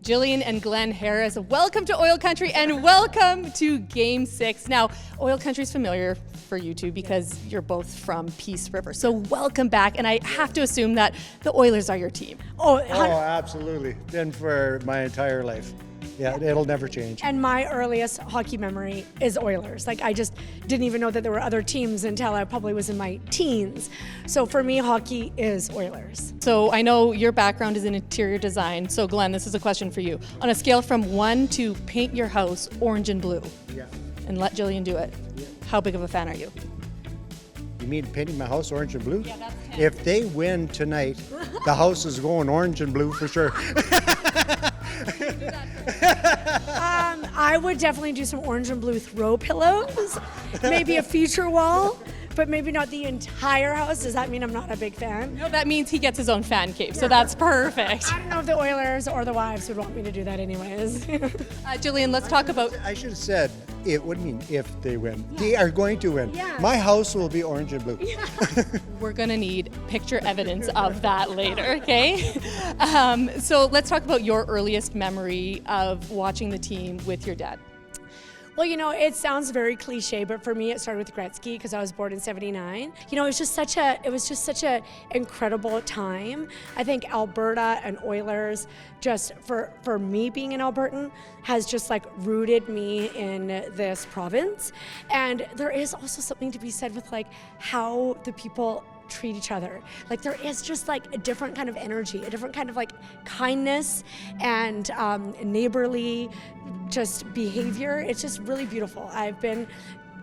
Jillian and Glen Harris, welcome to Oil Country and welcome to Game 6. Now, Oil Country is familiar for you two because you're both from Peace River. So welcome back, and I have to assume that the Oilers are your team. Oh, absolutely. Been for my entire life. Yeah, it'll never change. And my earliest hockey memory is Oilers. Like, I just didn't even know that there were other teams until I probably was in my teens. So for me, hockey is Oilers. So I know your background is in interior design. So Glenn, this is a question for you. On a scale from 1 to paint your house orange and blue, and let Jillian do it, how big of a fan are you? You mean painting my house orange and blue? Yeah, that's 10. If they win tonight, the house is going orange and blue for sure. I would definitely do some orange and blue throw pillows, maybe a feature wall, but maybe not the entire house. Does that mean I'm not a big fan? No, that means he gets his own fan cave, so that's perfect. I don't know if the Oilers or the wives would want me to do that anyways. Jillian, let's talk about... I should have said, it would mean if they win. They are going to win. Yeah. My house will be orange and blue. We're going to need picture evidence of that later, okay? So let's talk about your earliest memory of watching the team with your dad. Well, you know, it sounds very cliche, but for me, it started with Gretzky because I was born in '79. You know, it was just such a incredible time. I think Alberta and Oilers, just for me being an Albertan, has just like rooted me in this province. And there is also something to be said with like how the people treat each other. Like, there is just like a different kind of energy, a different kind of like kindness and neighborly just behavior. It's just really beautiful. I've been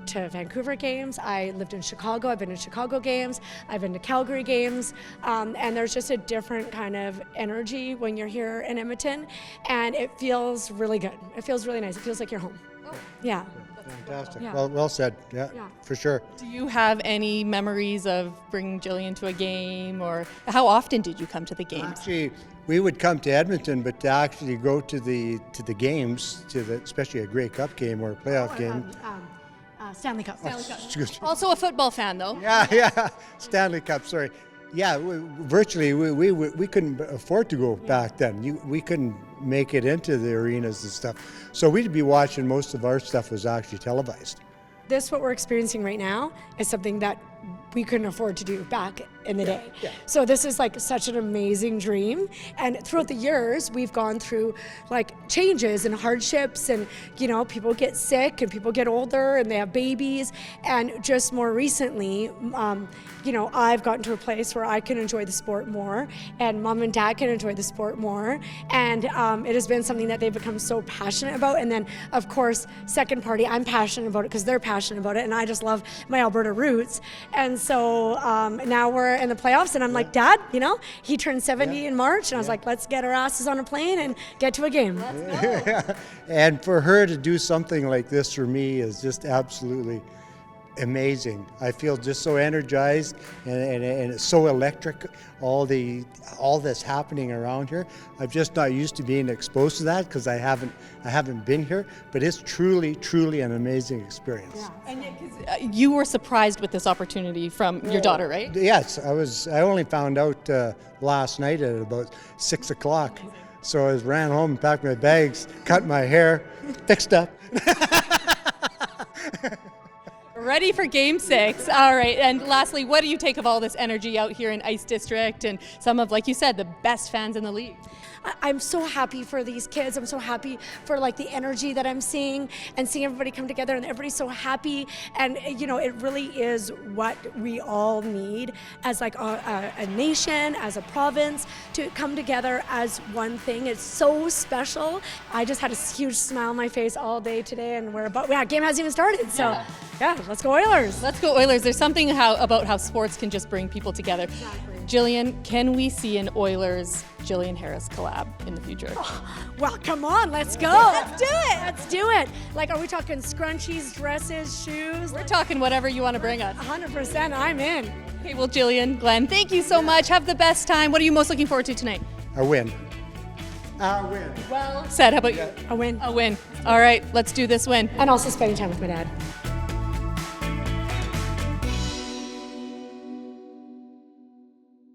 to Vancouver games, I lived in Chicago, I've been to Chicago games, I've been to Calgary games, and there's just a different kind of energy when you're here in Edmonton, and it feels really good. It feels really nice. It feels like you're home. Yeah. Fantastic. Yeah. Well said. Yeah, for sure. Do you have any memories of bringing Jillian to a game, or how often did you come to the games? Actually, we would come to Edmonton, but to actually go to the games, especially a Grey Cup game or a playoff game. Stanley Cup. Excuse me. Also a football fan, though. Yeah, Stanley Cup. Sorry. Yeah, virtually we couldn't afford to go back then. We couldn't make it into the arenas and stuff. So we'd be watching, most of our stuff was actually televised. This, what we're experiencing right now, is something that we couldn't afford to do back in the day. Yeah. So this is like such an amazing dream. And throughout the years, we've gone through like changes and hardships, and you know, people get sick and people get older and they have babies. And just more recently, you know, I've gotten to a place where I can enjoy the sport more, and mom and dad can enjoy the sport more. And it has been something that they've become so passionate about. And then, of course, second party, I'm passionate about it because they're passionate about it, and I just love my Alberta roots. And so now we're in the playoffs, and I'm like, Dad, you know, he turned 70 in March, and I was like, let's get our asses on a plane and get to a game. Let's go. And for her to do something like this for me is just absolutely amazing. I feel just so energized, and it's so electric, all that's happening around here. I'm just not used to being exposed to that because I haven't been here, but it's truly an amazing experience. Yeah. And you were surprised with this opportunity from your daughter, right? Yes, I only found out last night at about 6 o'clock. So I ran home, packed my bags, cut my hair, fixed up. Ready for Game 6. All right. And lastly, what do you take of all this energy out here in Ice District and some of, like you said, the best fans in the league? I'm so happy for these kids. I'm so happy for like the energy that I'm seeing and seeing everybody come together, and everybody's so happy. And you know, it really is what we all need as like a nation, as a province, to come together as one thing. It's so special. I just had a huge smile on my face all day today, and game hasn't even started. So yeah, let's go Oilers. Let's go Oilers. There's something about how sports can just bring people together. Exactly. Jillian, can we see an Oilers Jillian Harris collab in the future? Well, come on, let's go. Let's do it. Let's do it. Like, are we talking scrunchies, dresses, shoes? We're talking whatever you want to bring us. 100%, I'm in. Okay, well, Jillian, Glenn, thank you so much. Have the best time. What are you most looking forward to tonight? A win. A win. Well said. How about you? A win. A win. All right, let's do this win. And also spending time with my dad.